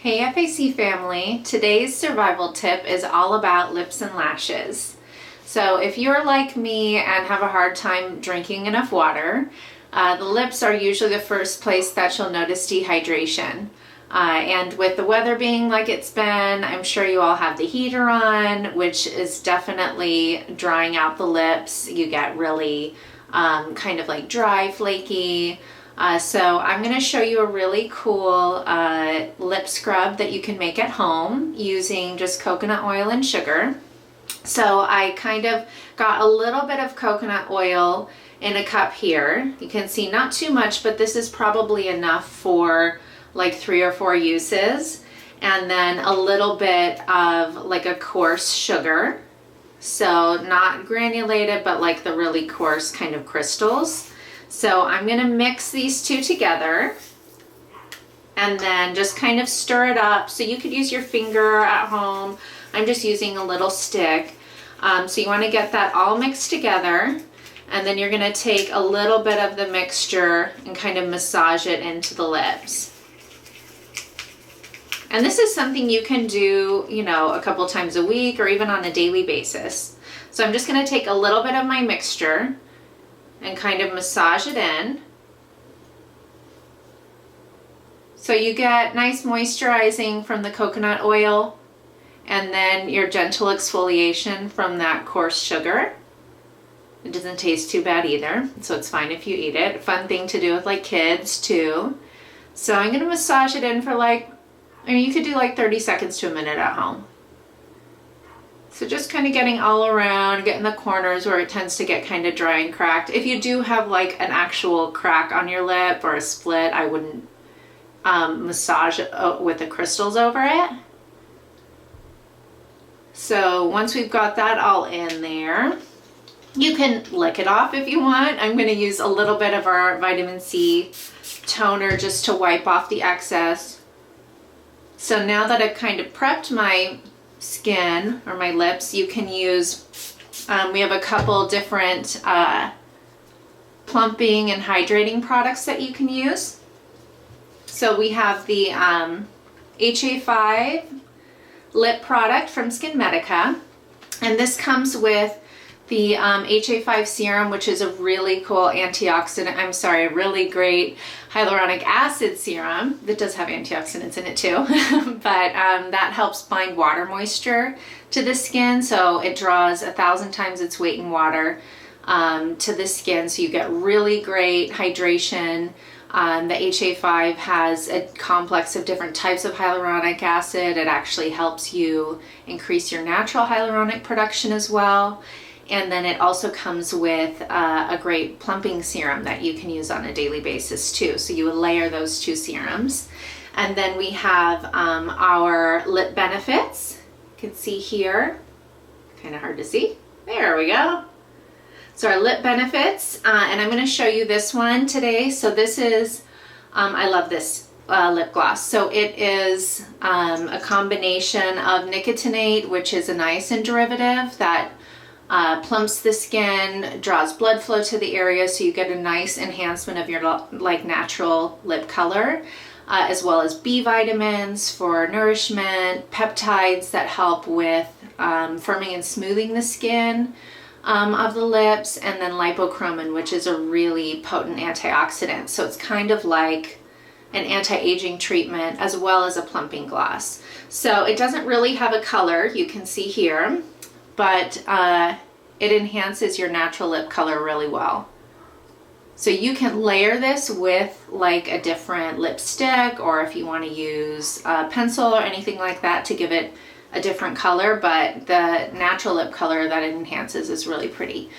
Hey FAC family, today's survival tip is all about lips and lashes. So if you're like me and have a hard time drinking enough water, the lips are usually the first place that you'll notice dehydration. And with the weather being like it's been, I'm sure you all have the heater on, which is definitely drying out the lips. You get really kind of like dry, flaky. So I'm going to show you a really cool lip scrub that you can make at home using just coconut oil and sugar. So I kind of got a little bit of coconut oil in a cup here. You can see not too much, but this is probably enough for like 3 or 4 uses. And then a little bit of like a coarse sugar. So not granulated, but like the really coarse kind of crystals. So I'm going to mix these two together and then just kind of stir it up. So you could use your finger at home. I'm just using a little stick. So you want to get that all mixed together, and then you're going to take a little bit of the mixture and kind of massage it into the lips. And this is something you can do, you know, a couple times a week or even on a daily basis. So I'm just going to take a little bit of my mixture and kind of massage it in. So you get nice moisturizing from the coconut oil and then your gentle exfoliation from that coarse sugar. It doesn't taste too bad either, so it's fine if you eat it. Fun thing to do with like kids too. So I'm gonna massage it in for like, I mean, you could do like 30 seconds to a minute at home. So just kind of getting all around, getting the corners where it tends to get kind of dry and cracked. If you do have like an actual crack on your lip or a split, I wouldn't massage it with the crystals over it. So once we've got that all in there, you can lick it off if you want. I'm going to use a little bit of our vitamin C toner just to wipe off the excess. So now that I've kind of prepped my skin or my lips, you can use, we have a couple different plumping and hydrating products that you can use. So we have the HA5 lip product from SkinMedica, and this comes with the HA5 serum, which is a really cool antioxidant, a really great hyaluronic acid serum that does have antioxidants in it too, but that helps bind water moisture to the skin, so it draws 1,000 times its weight in water to the skin, so you get really great hydration. The HA5 has a complex of different types of hyaluronic acid. It actually helps you increase your natural hyaluronic production as well. And then it also comes with a great plumping serum that you can use on a daily basis too. So you would layer those 2 serums. And then we have our lip benefits. You can see here, kind of hard to see. There we go. So our lip benefits, and I'm going to show you this one today. So this is, I love this lip gloss. So it is a combination of nicotinate, which is a niacin derivative that plumps the skin, draws blood flow to the area, so you get a nice enhancement of your like natural lip color, as well as B vitamins for nourishment, peptides that help with firming and smoothing the skin of the lips, and then lipochromin, which is a really potent antioxidant. So it's kind of like an anti-aging treatment as well as a plumping gloss. So it doesn't really have a color, you can see here, but it enhances your natural lip color really well. So you can layer this with like a different lipstick, or if you want to use a pencil or anything like that to give it a different color, but the natural lip color that it enhances is really pretty.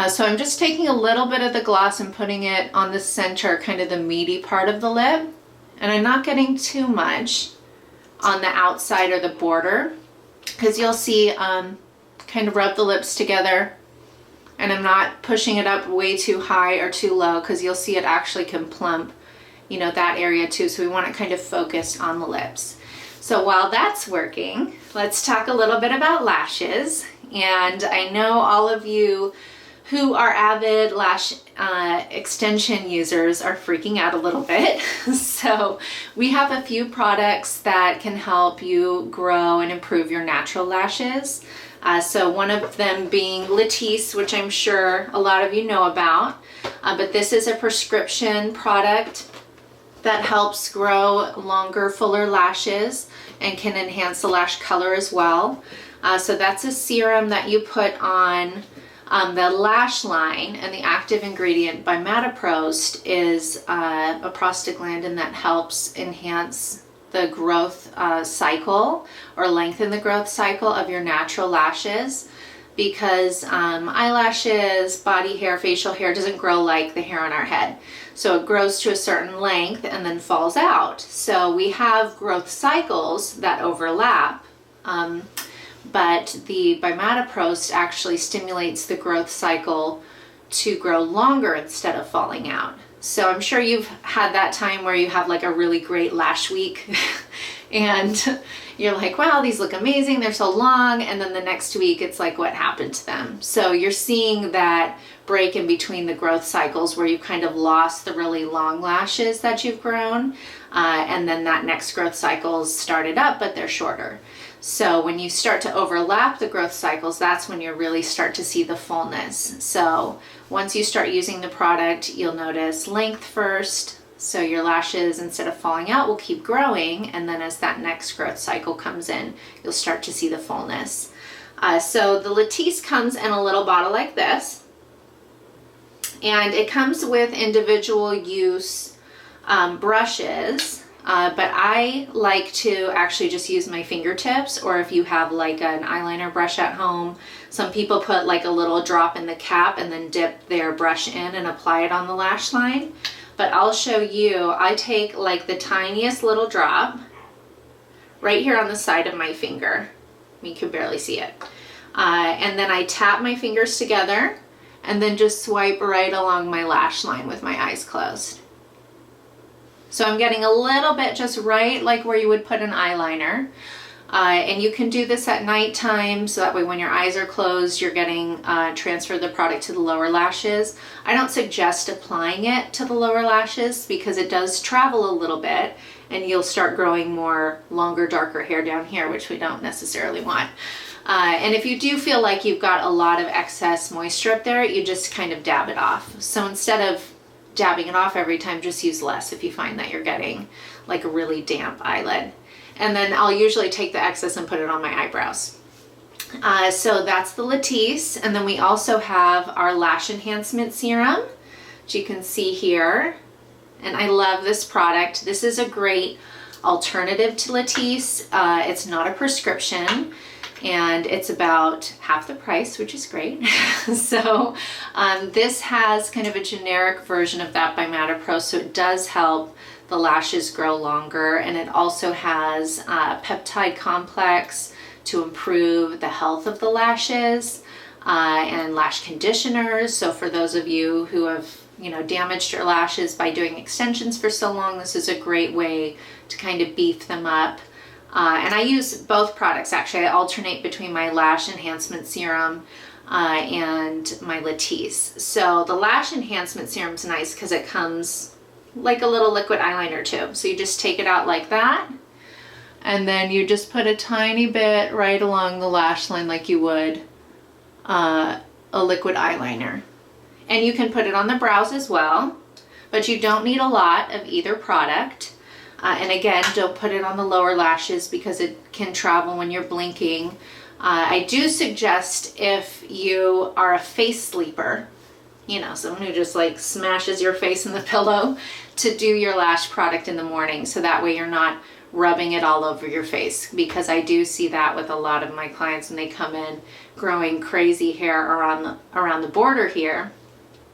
So I'm just taking a little bit of the gloss and putting it on the center, kind of the meaty part of the lip, and I'm not getting too much on the outside or the border, because you'll see kind of rub the lips together, and I'm not pushing it up way too high or too low, because you'll see it actually can plump, you know, that area too. So we want it kind of focused on the lips. So while that's working, let's talk a little bit about lashes. And I know all of you who are avid lash extension users are freaking out a little bit. So we have a few products that can help you grow and improve your natural lashes. So one of them being Latisse, which I'm sure a lot of you know about, but this is a prescription product that helps grow longer, fuller lashes and can enhance the lash color as well. So that's a serum that you put on the lash line, and the active ingredient by Metaprost is a prostaglandin that helps enhance the growth cycle or lengthen the growth cycle of your natural lashes, because eyelashes, body hair, facial hair doesn't grow like the hair on our head. So it grows to a certain length and then falls out. So we have growth cycles that overlap, but the Bimatoprost actually stimulates the growth cycle to grow longer instead of falling out. So I'm sure you've had that time where you have like a really great lash week and you're like, wow, these look amazing, they're so long, and then the next week it's like, what happened to them? So you're seeing that break in between the growth cycles where you kind of lost the really long lashes that you've grown, and then that next growth cycle's started up, but they're shorter. So when you start to overlap the growth cycles, that's when you really start to see the fullness. So once you start using the product, you'll notice length first. So your lashes, instead of falling out, will keep growing. And then as that next growth cycle comes in, you'll start to see the fullness. So the Latisse comes in a little bottle like this. And it comes with individual use brushes. But I like to actually just use my fingertips, or if you have like an eyeliner brush at home, some people put like a little drop in the cap and then dip their brush in and apply it on the lash line. But I'll show you, I take like the tiniest little drop right here on the side of my finger. You can barely see it. And then I tap my fingers together and then just swipe right along my lash line with my eyes closed. So I'm getting a little bit just right like where you would put an eyeliner. And you can do this at nighttime, so that way when your eyes are closed, you're getting transfer the product to the lower lashes. I don't suggest applying it to the lower lashes because it does travel a little bit and you'll start growing more longer, darker hair down here, which we don't necessarily want. And if you do feel like you've got a lot of excess moisture up there, you just kind of dab it off. So instead of dabbing it off every time, just use less if you find that you're getting like a really damp eyelid. And then I'll usually take the excess and put it on my eyebrows. So that's the Latisse. And then we also have our Lash Enhancement Serum, which you can see here. And I love this product. This is a great alternative to Latisse. It's not a prescription and it's about half the price, which is great. So this has kind of a generic version of that by Metaprost, so it does help the lashes grow longer, and it also has a peptide complex to improve the health of the lashes, and lash conditioners. So for those of you who have damaged your lashes by doing extensions for so long, this is a great way to kind of beef them up. And I use both products actually. I alternate between my Lash Enhancement Serum and my Latisse. So the Lash Enhancement Serum is nice because it comes like a little liquid eyeliner tube. So you just take it out like that, and then you just put a tiny bit right along the lash line like you would a liquid eyeliner. And you can put it on the brows as well, but you don't need a lot of either product. And again, don't put it on the lower lashes because it can travel when you're blinking. I do suggest if you are a face sleeper, someone who just like smashes your face in the pillow, to do your lash product in the morning, so that way you're not rubbing it all over your face, because I do see that with a lot of my clients when they come in growing crazy hair around the border here.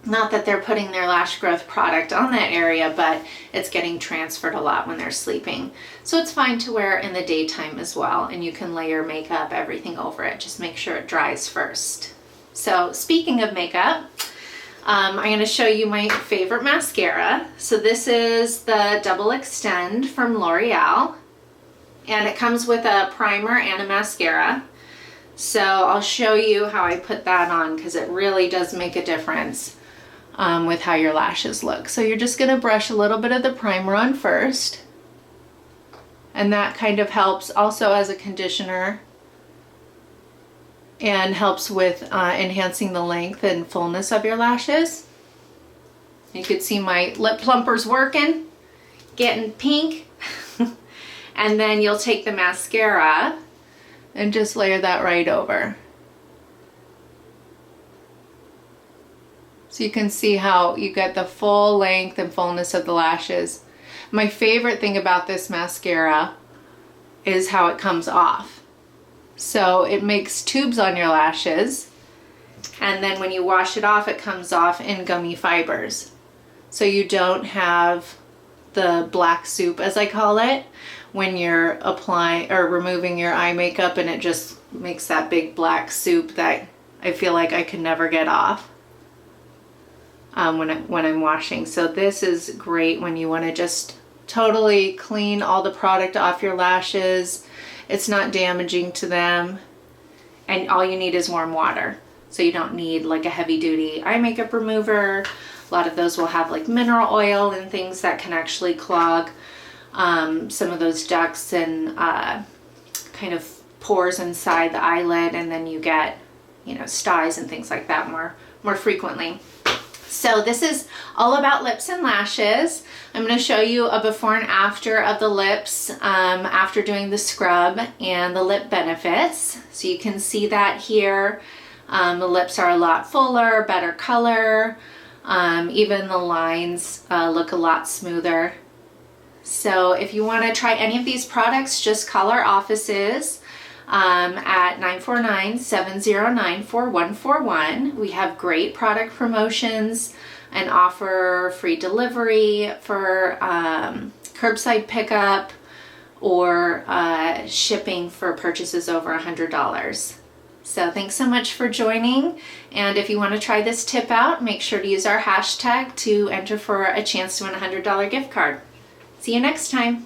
Not that they're putting their lash growth product on that area, but it's getting transferred a lot when they're sleeping. So it's fine to wear in the daytime as well, and you can layer makeup, everything over it. Just make sure it dries first. So speaking of makeup, I'm going to show you my favorite mascara. So this is the Double Extend from L'Oreal, and it comes with a primer and a mascara. So I'll show you how I put that on because it really does make a difference with how your lashes look. So you're just gonna brush a little bit of the primer on first. And that kind of helps also as a conditioner and helps with enhancing the length and fullness of your lashes. You could see my lip plumpers working, getting pink. And then you'll take the mascara and just layer that right over. So you can see how you get the full length and fullness of the lashes. My favorite thing about this mascara is how it comes off. So it makes tubes on your lashes, and then when you wash it off, it comes off in gummy fibers. So you don't have the black soup, as I call it, when you're applying or removing your eye makeup, and it just makes that big black soup that I feel like I can never get off when I'm washing. So this is great when you want to just totally clean all the product off your lashes. It's not damaging to them, and all you need is warm water. So you don't need like a heavy duty eye makeup remover. A lot of those will have like mineral oil and things that can actually clog some of those ducts and kind of pores inside the eyelid, and then you get, you know, styes and things like that more frequently. So this is all about lips and lashes. I'm going to show you a before and after of the lips after doing the scrub and the lip benefits. So you can see that here. The lips are a lot fuller, better color. Even the lines look a lot smoother. So if you want to try any of these products, just call our offices at 949-709-4141. We have great product promotions and offer free delivery for curbside pickup or shipping for purchases over $100. So thanks so much for joining, and if you want to try this tip out, make sure to use our hashtag to enter for a chance to win a $100 gift card. See you next time.